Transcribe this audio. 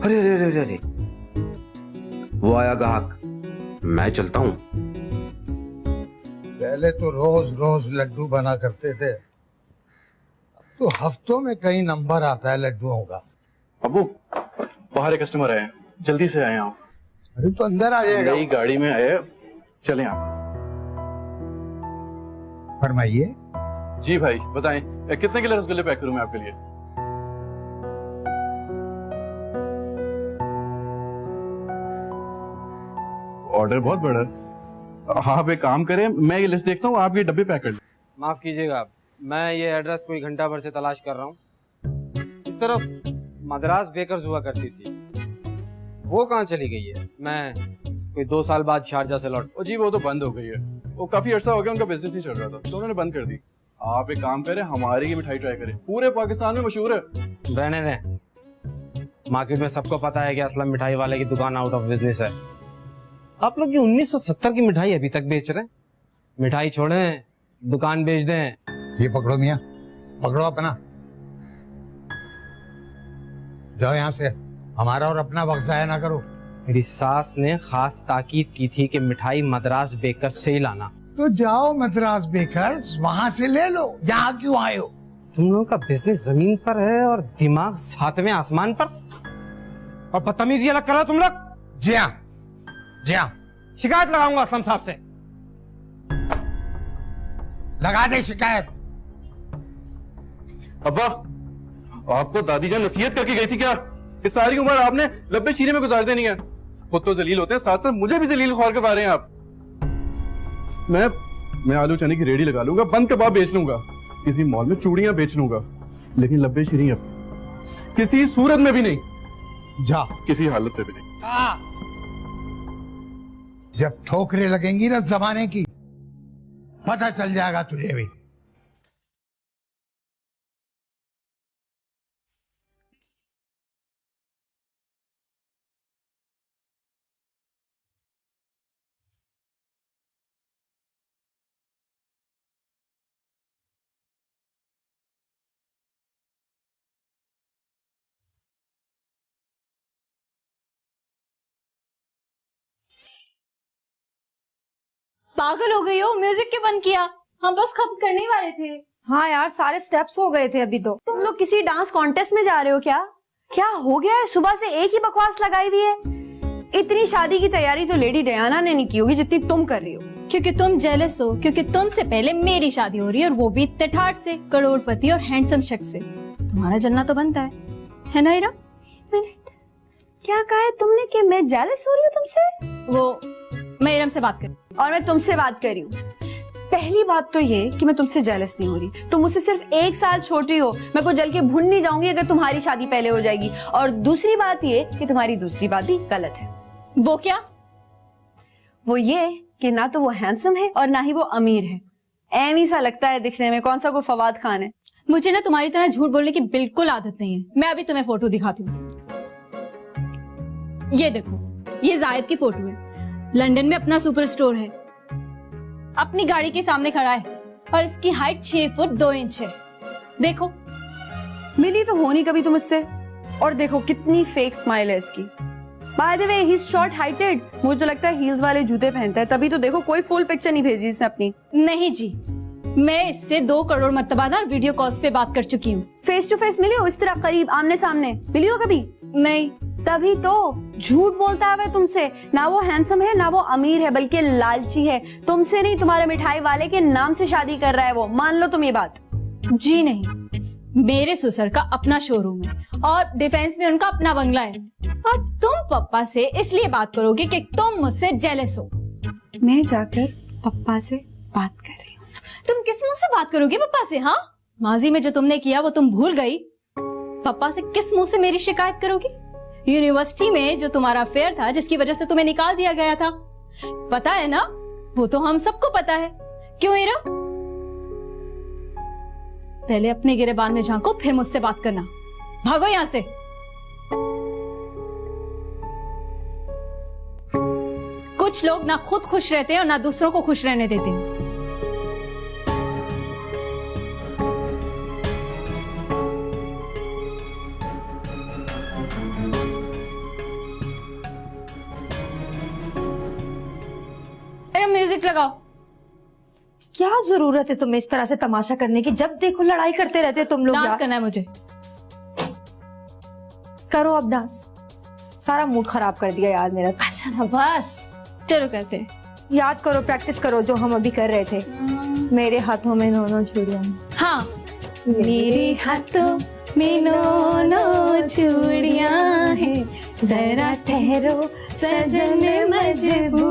अरे अरे अरे अरे, वो आया ग्राहक, मैं चलता हूँ। पहले तो रोज रोज लड्डू बना करते थे, अब तो हफ्तों में कई नंबर आता है लड्डुओं का। अबू, बाहर एक कस्टमर आए हैं, जल्दी से आए आप। अरे तो अंदर आ जाएगा। नई गाड़ी में आए, चलें आप। फरमाइए। जी भाई बताएं, कितने किलो रसगुल्ले पैक करूं मैं आपके लिए? ऑर्डर बहुत बड़ा है। हाँ, आप एक काम करें, मैं ये लिस्ट देखता हूँ, आप ये डब्बे पैक कर लें। माफ कीजिएगा आप, मैं ये एड्रेस कोई घंटा भर से तलाश कर रहा हूँ। इस तरफ मद्रास बेकर्स हुआ करती थी, वो कहाँ चली गई है? मैं कोई 2 साल बाद शारजा से लौट। जी वो तो बंद हो गई है, वो काफी अर्सा हो गया, उनका बिजनेस नहीं चल रहा था तो उन्होंने बंद कर दी। आप एक काम करें, हमारी की मिठाई ट्राई करें, पूरे पाकिस्तान में मशहूर है। रहने दें, मार्केट में सबको पता है कि असलम मिठाई वाले की दुकान आउट ऑफ बिजनेस है। आप लोग ये 1970 की मिठाई अभी तक बेच रहे हैं। मिठाई छोड़ें, दुकान बेच दें। ये पकड़ो मियाँ, पकड़ो अपना, जाओ यहाँ से, हमारा और अपना वक्त जाया ना करो। मेरी सास ने खास ताकीद की थी कि मिठाई मद्रास बेकर्स से ही लाना। तो जाओ मद्रास बेकर्स, वहाँ से ले लो, यहाँ क्यों आए हो? तुम लोगों का बिजनेस जमीन पर है और दिमाग 7वें आसमान पर, और बदतमीजी अलग कर रहे हो तुम लोग। जी हाँ, जी हाँ, शिकायत लगाऊंगा असलम साहब से। लगा दे शिकायत। अब्बा, आपको दादी जान नसीहत करके गई थी क्या? इस सारी उम्र आपने लब्बे शीरे में गुजार देनी है। खुद तो जलील होते हैं, साथ साथ मुझे भी जलील ख्वार के पा रहे हैं आप। मैं आलू चने की रेडी लगा लूंगा, बंद कबाब बेच लूंगा, किसी मॉल में चूड़ियां बेच लूंगा, लेकिन लब्बे शीरी अब किसी सूरत में भी नहीं, जा, किसी हालत में भी नहीं। जब ठोकरें लगेंगी ना जमाने की, पता चल जाएगा तुझे भी। पागल हो गई हो, म्यूजिक क्यों बंद किया? हम बस खत्म करने ही वाले थे। हाँ यार, सारे स्टेप्स हो गए थे अभी तो। तुम लोग किसी डांस कॉन्टेस्ट में जा रहे हो क्या? क्या हो गया है? सुबह से एक ही बकवास लगाई हुई है। इतनी शादी की तैयारी तो लेडी डयाना ने नहीं की होगी जितनी तुम कर रही हो। क्योंकि तुम जेलस हो, क्योंकि तुमसे पहले मेरी शादी हो रही है, और वो भी इतने ठाठ से, करोड़पति और हैंडसम शख्स से। तुम्हारा जलना तो बनता है ना इरा? मिनट, क्या कहा है तुमने कि मैं जेलस हो रही हूँ तुमसे? वो मैं इरम से बात कर, और मैं तुमसे बात कर रही हूँ। पहली बात तो ये कि मैं तुमसे जेलस नहीं हो रही, तुम मुझसे सिर्फ 1 साल छोटी हो, मैं को जल के भुन नहीं जाऊंगी अगर तुम्हारी शादी पहले हो जाएगी। और दूसरी बात ये कि तुम्हारी दूसरी बात भी गलत है। वो क्या? वो ये कि ना तो वो हैंडसम है और ना ही वो अमीर है। एमी सा लगता है दिखने में, कौन सा कोई फवाद खान है। मुझे ना तुम्हारी तरह झूठ बोलने की बिल्कुल आदत नहीं है। मैं अभी तुम्हें फोटो दिखाती हूँ। ये देखो, ये जायद की फोटो है। लंदन में अपना सुपर स्टोर है, अपनी गाड़ी के सामने खड़ा है, और इसकी हाइट 6 फुट 2 इंच है। देखो, मिली तो होनी कभी तुम इससे। और देखो कितनी फेक स्माइल है इसकी। By the way, he is short heighted. मुझे तो लगता है हील्स वाले जूते पहनता है, तभी तो देखो कोई फुल पिक्चर नहीं भेजी इसने अपनी। नहीं जी, मैं इससे 2 करोड़ मर्तबा ना वीडियो कॉल्स पे बात कर चुकी हूँ। फेस टू फेस मिली हो, इस तरह करीब आमने सामने मिली हो कभी? नहीं। तभी तो झूठ बोलता है वह तुमसे। ना वो हैंडसम है, ना वो अमीर है, बल्कि लालची है। तुमसे नहीं, तुम्हारे मिठाई वाले के नाम से शादी कर रहा है वो। मान लो तुम ये बात। जी नहीं, मेरे ससुर का अपना शोरूम है और डिफेंस में उनका अपना बंगला है, और तुम पापा से इसलिए बात करोगे कि तुम मुझसे जेलस हो। मैं जाकर पापा से बात कर रही हूँ। तुम किस मुंह से बात करोगे पापा से? हाँ, माजी में जो तुमने किया वो तुम भूल गई। पापा से किस मुंह से मेरी शिकायत करोगी? यूनिवर्सिटी में जो तुम्हारा अफेयर था, जिसकी वजह से तुम्हें निकाल दिया गया था, पता है ना? वो तो हम सबको पता है। क्यों इरा? पहले अपने गिरेबान में झांको, फिर मुझसे बात करना। भागो यहां से। कुछ लोग ना खुद खुश रहते हैं और ना दूसरों को खुश रहने देते हैं। लगाओ। क्या जरूरत है तुम्हें इस तरह से तमाशा करने की? जब देखो लड़ाई करते रहते हो तुम लोग डांस यार। करना है मुझे। करो अब डांस। सारा मूड खराब कर दिया यार मेरा। अच्छा ना बस, चलो करते हैं। याद करो, प्रैक्टिस करो जो हम अभी कर रहे थे। मेरे हाथों में दोनों चूड़ियां। हाँ, मेरे हाथों में दोनों चूड़ियां हैं, जरा ठहरो सजन मजबूर